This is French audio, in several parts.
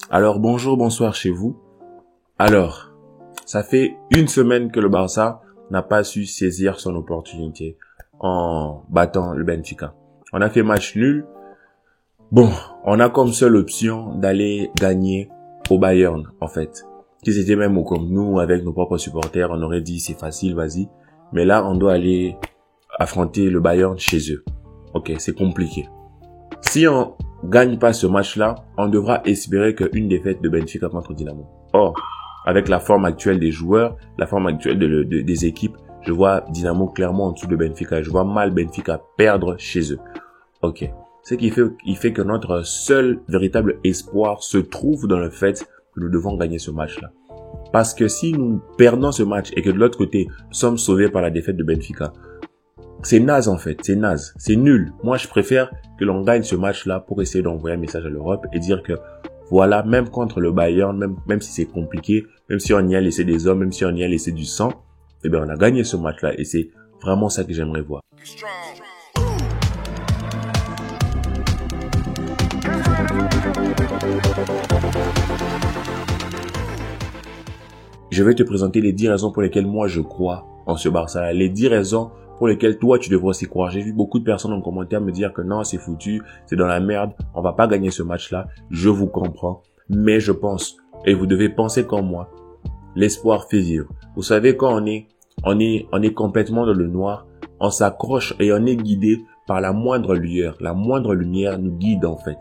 Alors bonjour, bonsoir chez vous. Alors, ça fait une semaine que le Barça n'a pas su saisir son opportunité en battant le Benfica. On a fait match nul. Bon, on a comme seule option d'aller gagner au Bayern, en fait. Si c'était même comme nous, avec nos propres supporters, on aurait dit c'est facile, vas-y. Mais là, on doit aller affronter le Bayern chez eux. Ok, c'est compliqué. Si on gagne pas ce match-là, on devra espérer qu'une défaite de Benfica contre Dynamo. Or, avec la forme actuelle des joueurs, la forme actuelle des équipes, je vois Dynamo clairement en dessous de Benfica. Je vois mal Benfica perdre chez eux. Ok. Ce qui fait que notre seul véritable espoir se trouve dans le fait que nous devons gagner ce match-là. Parce que si nous perdons ce match et que de l'autre côté, nous sommes sauvés par la défaite de Benfica, c'est naze en fait, c'est naze, c'est nul. Moi je préfère que l'on gagne ce match-là pour essayer d'envoyer un message à l'Europe et dire que voilà, même contre le Bayern, même si c'est compliqué, même si on y a laissé des hommes, même si on y a laissé du sang, eh bien on a gagné ce match-là et c'est vraiment ça que j'aimerais voir. Je vais te présenter les 10 raisons pour lesquelles moi je crois en ce Barça. Les 10 raisons pour lesquelles toi tu devrais aussi croire. J'ai vu beaucoup de personnes en commentaire me dire que non, c'est foutu, c'est dans la merde, on va pas gagner ce match-là. Je vous comprends, mais je pense, et vous devez penser comme moi, l'espoir fait vivre. Vous savez, quand on est complètement dans le noir, on s'accroche et on est guidé par la moindre lueur. La moindre lumière nous guide en fait.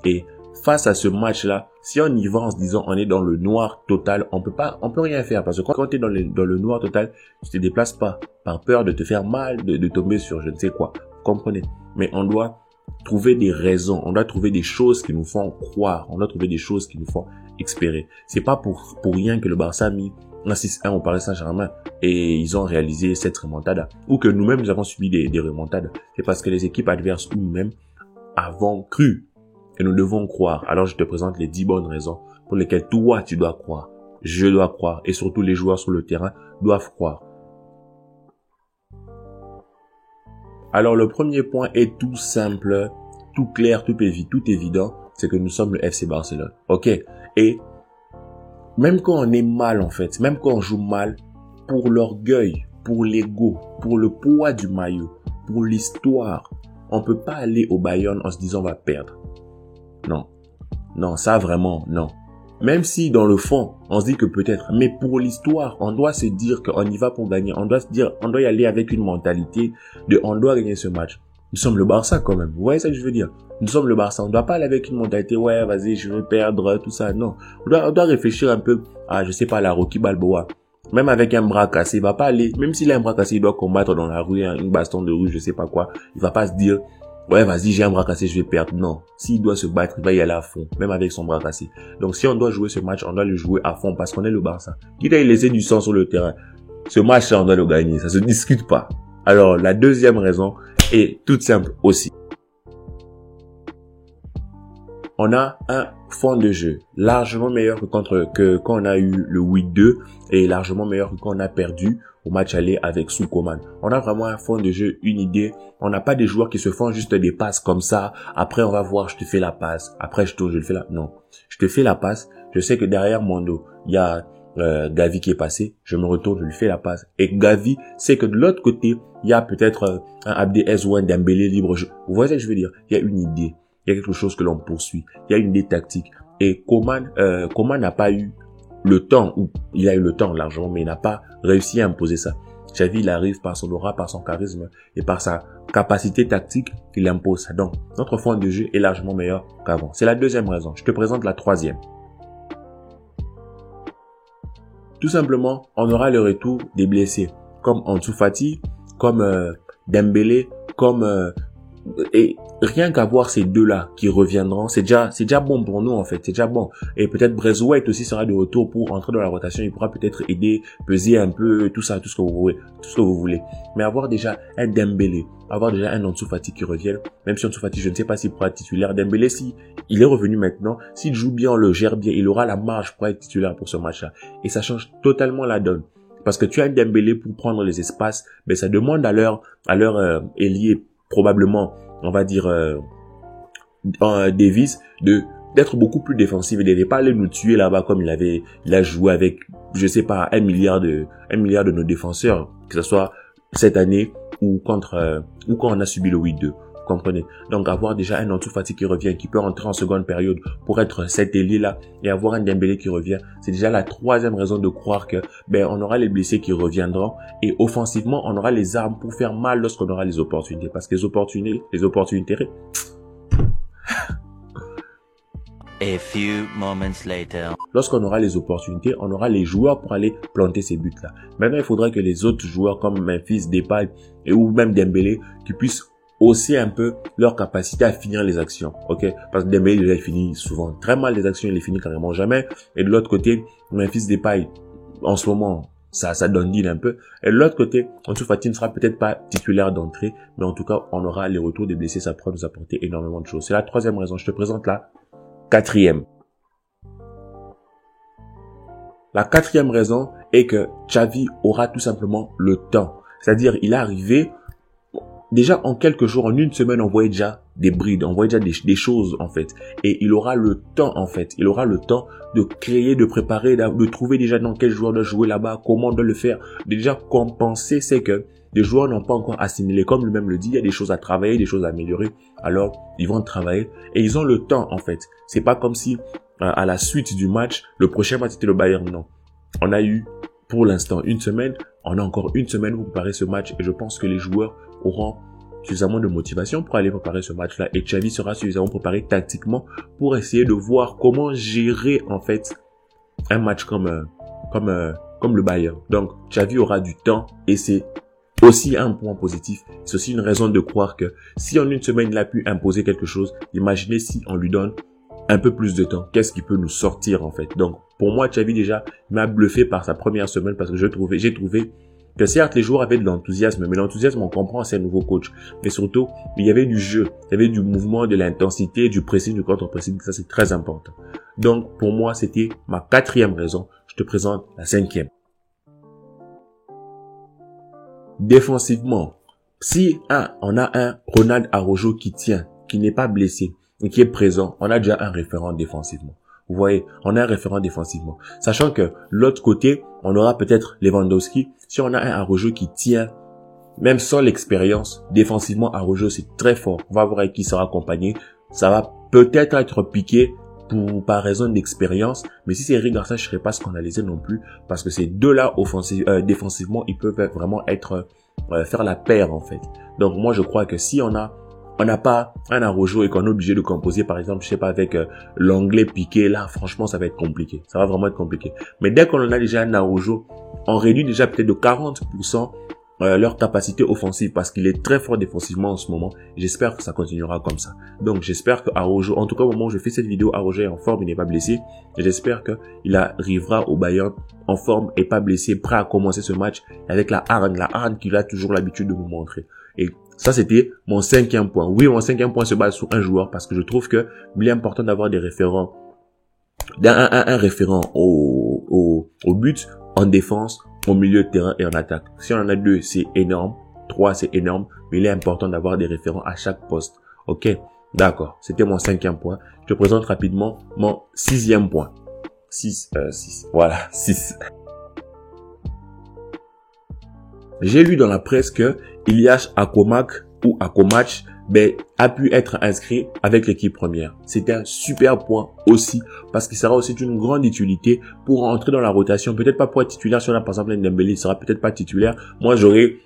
Et face à ce match-là, si on y va en se disant on est dans le noir total, on peut rien faire parce que quand tu es dans le noir total, tu te déplaces pas par peur de te faire mal, de tomber sur je ne sais quoi. Vous comprenez? Mais on doit trouver des raisons, on doit trouver des choses qui nous font croire, on doit trouver des choses qui nous font espérer. C'est pas pour rien que le Barça a mis un 6-1 au Paris Saint-Germain et ils ont réalisé cette remontada ou que nous-mêmes nous avons subi des remontades. C'est parce que les équipes adverses ou nous-mêmes avons cru. Et nous devons croire. Alors je te présente les 10 bonnes raisons pour lesquelles toi tu dois croire. Je dois croire. Et surtout les joueurs sur le terrain doivent croire. Alors le premier point est tout simple, tout clair, tout évident. C'est que nous sommes le FC Barcelone. Ok? Et même quand on est mal en fait, même quand on joue mal, pour l'orgueil, pour l'ego, pour le poids du maillot, pour l'histoire, on peut pas aller au Bayern en se disant on va perdre. Non, ça vraiment, non. Même si dans le fond, on se dit que peut-être, mais pour l'histoire, on doit se dire qu'on y va pour gagner. On doit se dire, on doit y aller avec une mentalité de on doit gagner ce match. Nous sommes le Barça quand même. Vous voyez ce que je veux dire? Nous sommes le Barça. On ne doit pas aller avec une mentalité, ouais, vas-y, je veux perdre, tout ça. Non. On doit réfléchir un peu à, je sais pas, la Rocky Balboa. Même avec un bras cassé, il va pas aller, même s'il a un bras cassé, il doit combattre dans la rue, une baston de rue, je sais pas quoi. Il va pas se dire, ouais, vas-y, j'ai un bras cassé, je vais perdre. Non. S'il doit se battre, il va y aller à fond, même avec son bras cassé. Donc, si on doit jouer ce match, on doit le jouer à fond parce qu'on est le Barça. Quitte à y laisser du sang sur le terrain. Ce match-là, on doit le gagner. Ça se discute pas. Alors, la deuxième raison est toute simple aussi. On a un fond de jeu largement meilleur que quand on a eu le 8-2 et largement meilleur que quand on a perdu au match aller avec Soukoman. On a vraiment un fond de jeu, une idée. On n'a pas des joueurs qui se font juste des passes comme ça. Après, on va voir, je te fais la passe. Après, je le fais là. Non. Je te fais la passe. Je sais que derrière mon dos, il y a Gavi qui est passé. Je me retourne, je lui fais la passe. Et Gavi sait que de l'autre côté, il y a peut-être un Abdé ou un Dembélé libre. Vous voyez ce que je veux dire? Il y a une idée. Il y a quelque chose que l'on poursuit. Il y a une idée tactique. Et Coman n'a pas eu le temps, ou il a eu le temps largement, mais il n'a pas réussi à imposer ça. Xavi, il arrive par son aura, par son charisme et par sa capacité tactique qu'il impose ça. Donc, notre fond de jeu est largement meilleur qu'avant. C'est la deuxième raison. Je te présente la troisième. Tout simplement, on aura le retour des blessés, comme Ansu Fati, comme Dembélé, comme et rien qu'à voir ces deux-là qui reviendront, c'est déjà bon pour nous en fait, c'est déjà bon. Et peut-être Braithwaite aussi sera de retour pour entrer dans la rotation, il pourra peut-être aider, peser un peu, tout ça, tout ce que vous voulez. Mais avoir déjà un Dembélé, avoir déjà un Ansu Fati qui revienne, même si Ansu Fati, je ne sais pas s'il pourra être titulaire. Dembélé, si il est revenu maintenant, s'il joue bien, on le gère bien, il aura la marge pour être titulaire pour ce match-là. Et ça change totalement la donne. Parce que tu as un Dembélé pour prendre les espaces, mais ça demande à leur ailier probablement, on va dire, Davis, de d'être beaucoup plus défensif et de ne pas aller nous tuer là-bas comme il a joué avec, je sais pas, un milliard de nos défenseurs, que ce soit cette année ou quand on a subi le 8-2. Vous comprenez? Donc avoir déjà un Ansu Fati qui revient, qui peut entrer en seconde période pour être cet ailier là et avoir un Dembélé qui revient, c'est déjà la troisième raison de croire que on aura les blessés qui reviendront et offensivement on aura les armes pour faire mal lorsqu'on aura les opportunités, parce que les opportunités A few moments later. Lorsqu'on aura les opportunités, on aura les joueurs pour aller planter ces buts-là. Maintenant, il faudrait que les autres joueurs comme Memphis, Depay ou même Dembélé qui puissent hausser un peu leur capacité à finir les actions, ok? Parce que Dembélé, il finit souvent très mal les actions, il les finit carrément jamais. Et de l'autre côté, Memphis Depay, en ce moment, ça donne un peu. Et de l'autre côté, Ansu Fati ne sera peut-être pas titulaire d'entrée, mais en tout cas, on aura les retours des blessés, ça pourra nous apporter énormément de choses. C'est la troisième raison. Je te présente la quatrième. La quatrième raison est que Xavi aura tout simplement le temps. C'est-à-dire, il est arrivé, déjà en quelques jours, en une semaine, on voyait déjà des brides, on voyait déjà des choses en fait. Et il aura le temps en fait. Il aura le temps de créer, de préparer, de trouver déjà dans quel joueur doit jouer là-bas, comment on doit le faire. Déjà compenser, c'est que les joueurs n'ont pas encore assimilé. Comme lui-même le dit, il y a des choses à travailler, des choses à améliorer. Alors, ils vont travailler et ils ont le temps en fait. C'est pas comme si à la suite du match, le prochain match était le Bayern. Non. On a eu pour l'instant une semaine. On a encore une semaine pour préparer ce match et je pense que les joueurs auront suffisamment de motivation pour aller préparer ce match-là et Xavi sera suffisamment préparé tactiquement pour essayer de voir comment gérer en fait un match comme le Bayern. Donc Xavi aura du temps et c'est aussi un point positif. C'est aussi une raison de croire que si en une semaine il a pu imposer quelque chose, imaginez si on lui donne un peu plus de temps. Qu'est-ce qui peut nous sortir en fait? Donc pour moi Xavi déjà m'a bluffé par sa première semaine parce que j'ai trouvé que certes les joueurs avaient de l'enthousiasme, mais l'enthousiasme on comprend c'est un nouveau coach. Mais surtout il y avait du jeu, il y avait du mouvement, de l'intensité, du pressing, du contre-pressing. Ça c'est très important. Donc pour moi c'était ma quatrième raison. Je te présente la cinquième. Défensivement, si on a un Ronald Araujo qui tient, qui n'est pas blessé et qui est présent, on a déjà un référent défensivement. Vous voyez, on a un référent défensivement. Sachant que l'autre côté, on aura peut-être Lewandowski. Si on a un Araujo qui tient, même sans l'expérience, défensivement, Araujo c'est très fort. On va voir avec qui sera accompagné. Ça va peut-être être piqué par raison d'expérience, mais si c'est Eric Garcia, je ne serais pas scandalisé non plus, parce que ces deux-là défensivement, ils peuvent vraiment faire la paire en fait. Donc moi je crois que si on n'a pas un Araujo et qu'on est obligé de composer par exemple, je sais pas, avec l'anglais piqué, là franchement ça va être compliqué, ça va vraiment être compliqué. Mais dès qu'on en a déjà un Araujo, on réduit déjà peut-être de 40% leur capacité offensive parce qu'il est très fort défensivement en ce moment. J'espère que ça continuera comme ça. Donc j'espère que Araujo, en tout cas au moment où je fais cette vidéo, Araujo est en forme, il n'est pas blessé. Et j'espère que il arrivera au Bayern en forme et pas blessé, prêt à commencer ce match avec la hargne qu'il a toujours l'habitude de nous montrer. Et ça c'était mon cinquième point. Oui, mon cinquième point se base sur un joueur parce que je trouve que il est important d'avoir des référents, un référent au but, en défense, au milieu de terrain et en attaque. Si on en a 2, c'est énorme. 3, c'est énorme. Mais il est important d'avoir des référents à chaque poste. Ok, d'accord. C'était mon cinquième point. Je te présente rapidement mon sixième point. 6. Voilà, 6. J'ai lu dans la presse que Ilias Akomak ou Akomach a pu être inscrit avec l'équipe première. C'est un super point aussi parce qu'il sera aussi d'une grande utilité pour entrer dans la rotation. Peut-être pas pour être titulaire si on a par exemple un Dembélé, il sera peut-être pas titulaire. Moi j'aurais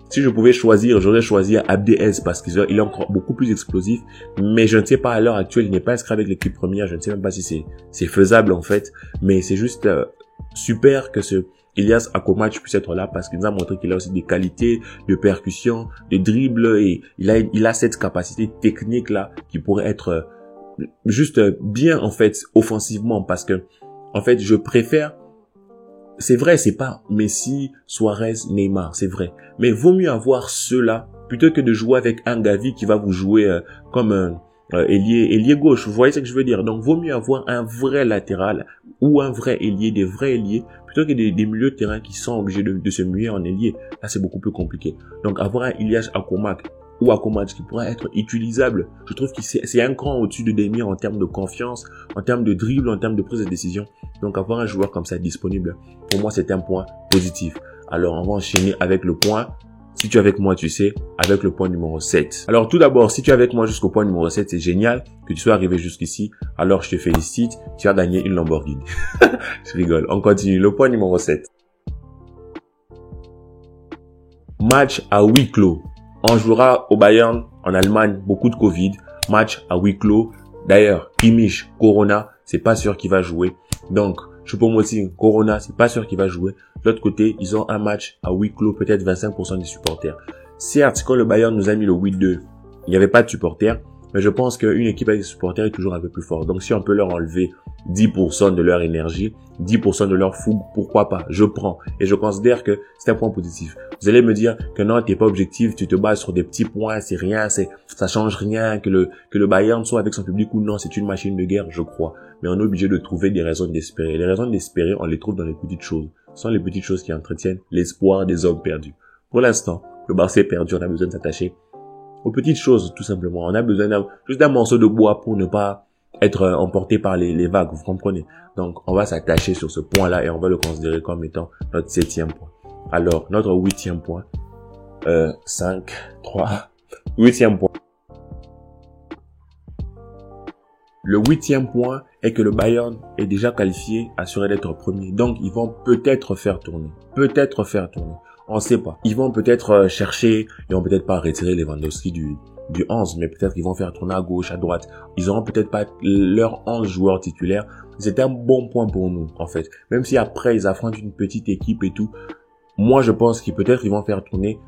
si je pouvais choisir, j'aurais choisi Abdez parce qu'il est encore beaucoup plus explosif. Mais je ne sais pas à l'heure actuelle, il n'est pas inscrit avec l'équipe première. Je ne sais même pas si c'est faisable en fait. Mais c'est juste super que Ilias Akomach puisse être là parce qu'il nous a montré qu'il a aussi des qualités de percussion, de dribble et il a cette capacité technique là qui pourrait être juste bien en fait offensivement parce que en fait je préfère, c'est vrai c'est pas Messi, Suarez, Neymar, c'est vrai, mais vaut mieux avoir ceux-là plutôt que de jouer avec un Gavi qui va vous jouer comme un ailier gauche, vous voyez ce que je veux dire. Donc vaut mieux avoir un vrai latéral ou un vrai ailier, des vrais ailiers plutôt que des milieux de terrain qui sont obligés de se muer en ailier. Là c'est beaucoup plus compliqué. Donc avoir un Ilias Akomak ou à Kovac qui pourra être utilisable. Je trouve que c'est un cran au-dessus de Demir en termes de confiance, en termes de dribble, en termes de prise de décision. Donc avoir un joueur comme ça disponible, pour moi c'est un point positif. Alors on va enchaîner avec le point. Si tu es avec moi, tu sais, avec le point numéro 7. Alors tout d'abord, si tu es avec moi jusqu'au point numéro 7, c'est génial que tu sois arrivé jusqu'ici. Alors je te félicite, tu as gagné une Lamborghini. Je rigole, on continue. Le point numéro 7. Match à huis clos. On jouera au Bayern en Allemagne, beaucoup de Covid. Match à huis clos. D'ailleurs, Kimmich, Corona, c'est pas sûr qu'il va jouer. Donc, Choupo-Moting, Corona, c'est pas sûr qu'il va jouer. De l'autre côté, ils ont un match à huis clos, peut-être 25% des supporters. Certes, quand le Bayern nous a mis le 8-2, il n'y avait pas de supporters, mais je pense qu'une équipe avec des supporters est toujours un peu plus forte. Donc, si on peut leur enlever 10% de leur énergie, 10% de leur fougue, pourquoi pas? Je prends. Et je considère que c'est un point positif. Vous allez me dire que non, t'es pas objectif, tu te bases sur des petits points, c'est rien, ça change rien, que le Bayern soit avec son public ou non, c'est une machine de guerre, je crois. Mais on est obligé de trouver des raisons d'espérer. Les raisons d'espérer, on les trouve dans les petites choses. Ce sont les petites choses qui entretiennent l'espoir des hommes perdus. Pour l'instant, le Barça est perdu, on a besoin de s'attacher aux petites choses, tout simplement. On a besoin juste d'un morceau de bois pour ne pas être emporté par les vagues, vous comprenez? Donc, on va s'attacher sur ce point-là et on va le considérer comme étant notre 7e point. Alors, notre 8e point, 5, 3, 8e point. Le 8e point est que le Bayern est déjà qualifié, assuré d'être premier. Donc, ils vont peut-être faire tourner. On ne sait pas. Ils vont peut-être chercher, ils vont peut-être pas retirer Lewandowski du 11, mais peut-être qu'ils vont faire tourner à gauche, à droite. Ils auront peut-être pas leurs 11 joueurs titulaires. C'est un bon point pour nous, en fait. Même si après, ils affrontent une petite équipe et tout. Moi, je pense qu'ils peut-être ils vont faire tourner.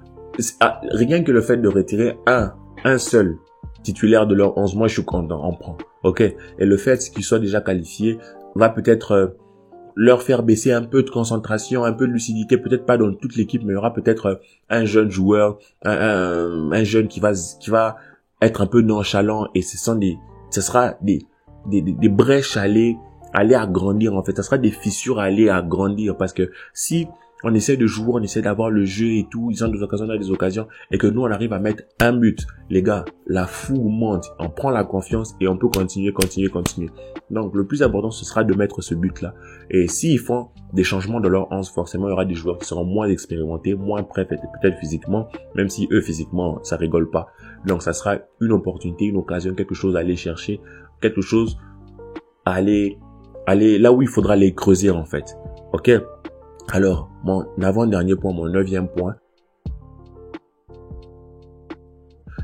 Rien que le fait de retirer un seul titulaire de leur 11, moi, je suis content, on prend. Ok. Et le fait qu'ils soient déjà qualifiés va peut-être leur faire baisser un peu de concentration, un peu de lucidité, peut-être pas dans toute l'équipe, mais il y aura peut-être un jeune joueur, un jeune qui va être un peu nonchalant, et ce sera des brèches à aller agrandir, en fait. Ça sera des fissures à aller agrandir, parce que si on essaie de jouer, on essaie d'avoir le jeu et tout, ils ont des occasions, et que nous, on arrive à mettre un but. Les gars, la fougue monte, on prend la confiance et on peut continuer. Donc, le plus important, ce sera de mettre ce but-là. Et s'ils font des changements dans leur 11, forcément, il y aura des joueurs qui seront moins expérimentés, moins prêts, peut-être physiquement, même si eux, physiquement, ça rigole pas. Donc, ça sera une opportunité, une occasion, quelque chose à aller chercher, quelque chose à aller là où il faudra les creuser, en fait. Ok? Alors, mon avant-dernier point, mon 9e point,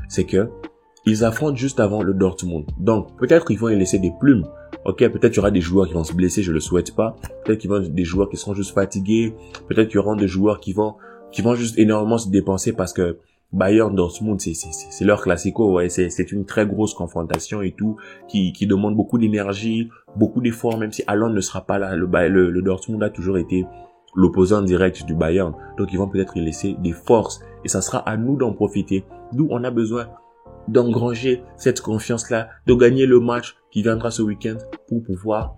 c'est que ils affrontent juste avant le Dortmund. Donc, peut-être qu'ils vont y laisser des plumes. Ok, peut-être qu'il y aura des joueurs qui vont se blesser, je le souhaite pas. Peut-être qu'il y aura des joueurs qui seront juste fatigués. Peut-être qu'il y aura des joueurs qui vont juste énormément se dépenser parce que Bayern Dortmund, c'est leur classico, ouais, c'est une très grosse confrontation et tout, qui demande beaucoup d'énergie, beaucoup d'efforts, même si Haaland ne sera pas là. Le Dortmund a toujours été l'opposant direct du Bayern. Donc, ils vont peut-être y laisser des forces. Et ça sera à nous d'en profiter. D'où on a besoin d'engranger cette confiance-là, de gagner le match qui viendra ce week-end pour pouvoir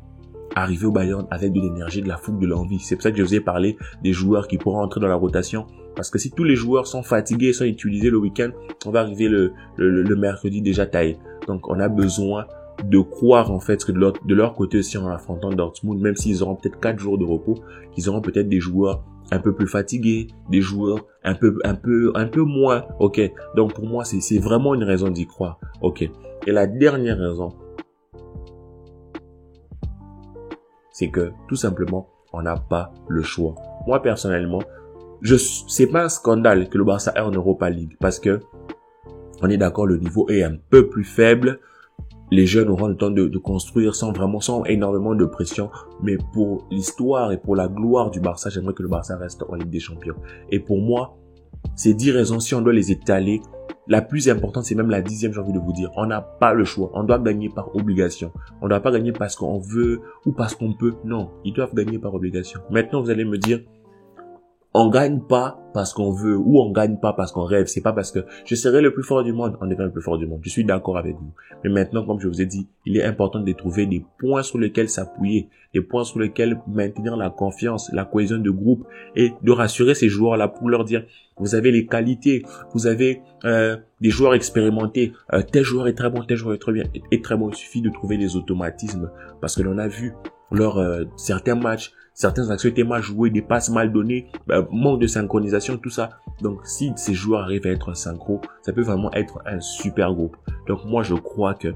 arriver au Bayern avec de l'énergie, de la fougue, de l'envie. C'est pour ça que je vous ai parlé des joueurs qui pourront entrer dans la rotation. Parce que si tous les joueurs sont fatigués, sont utilisés le week-end, on va arriver le mercredi déjà taillé. Donc, on a besoin de croire en fait que de leur côté aussi en affrontant Dortmund, même s'ils auront peut-être 4 jours de repos, qu'ils auront peut-être des joueurs un peu plus fatigués, des joueurs un peu moins. Ok. Donc pour moi c'est vraiment une raison d'y croire. Ok. Et la dernière raison, c'est que tout simplement on n'a pas le choix. Moi personnellement, c'est pas un scandale que le Barça est en Europa League, parce que on est d'accord, le niveau est un peu plus faible. Les jeunes auront le temps de construire sans énormément de pression. Mais pour l'histoire et pour la gloire du Barça, j'aimerais que le Barça reste en Ligue des Champions. Et pour moi, ces 10 raisons, si on doit les étaler, la plus importante, c'est même la 10e, j'ai envie de vous dire. On n'a pas le choix. On doit gagner par obligation. On ne doit pas gagner parce qu'on veut ou parce qu'on peut. Non, ils doivent gagner par obligation. Maintenant, vous allez me dire, on gagne pas parce qu'on veut ou on gagne pas parce qu'on rêve. C'est pas parce que je serai le plus fort du monde, on devient le plus fort du monde. Je suis d'accord avec vous. Mais maintenant, comme je vous ai dit, il est important de trouver des points sur lesquels s'appuyer, des points sur lesquels maintenir la confiance, la cohésion de groupe et de rassurer ces joueurs-là pour leur dire, vous avez les qualités, vous avez des joueurs expérimentés, tel joueur est très bon, tel joueur est très bon. Il suffit de trouver des automatismes parce que l'on a vu lors certains matchs, certaines actions étaient mal jouées, des passes mal données, manque de synchronisation, tout ça. Donc, si ces joueurs arrivent à être synchro, ça peut vraiment être un super groupe. Donc, moi, je crois que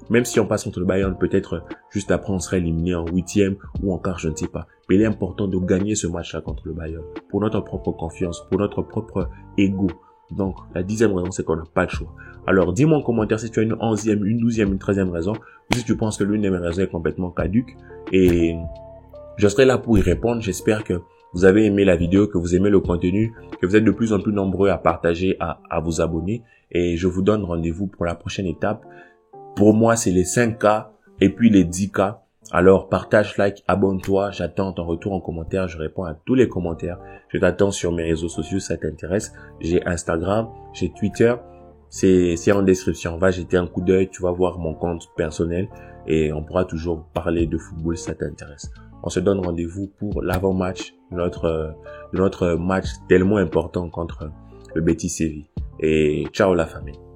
même si on passe contre le Bayern, peut-être juste après, on serait éliminé en 8e ou en quart, je ne sais pas. Mais il est important de gagner ce match-là contre le Bayern pour notre propre confiance, pour notre propre ego. Donc, la 10e raison, c'est qu'on n'a pas de choix. Alors, dis-moi en commentaire si tu as une 11e, une 12e, une 13e raison, ou si tu penses que l'une de mes raisons est complètement caduque. Et je serai là pour y répondre. J'espère que vous avez aimé la vidéo, que vous aimez le contenu, que vous êtes de plus en plus nombreux à partager, à vous abonner. Et je vous donne rendez-vous pour la prochaine étape. Pour moi, c'est les 5K et puis les 10K. Alors, partage, like, abonne-toi. J'attends ton retour en commentaire. Je réponds à tous les commentaires. Je t'attends sur mes réseaux sociaux si ça t'intéresse. J'ai Instagram, j'ai Twitter. C'est en description. Va jeter un coup d'œil. Tu vas voir mon compte personnel et on pourra toujours parler de football si ça t'intéresse. On se donne rendez-vous pour l'avant-match de notre match tellement important contre le Betis Séville. Et ciao la famille.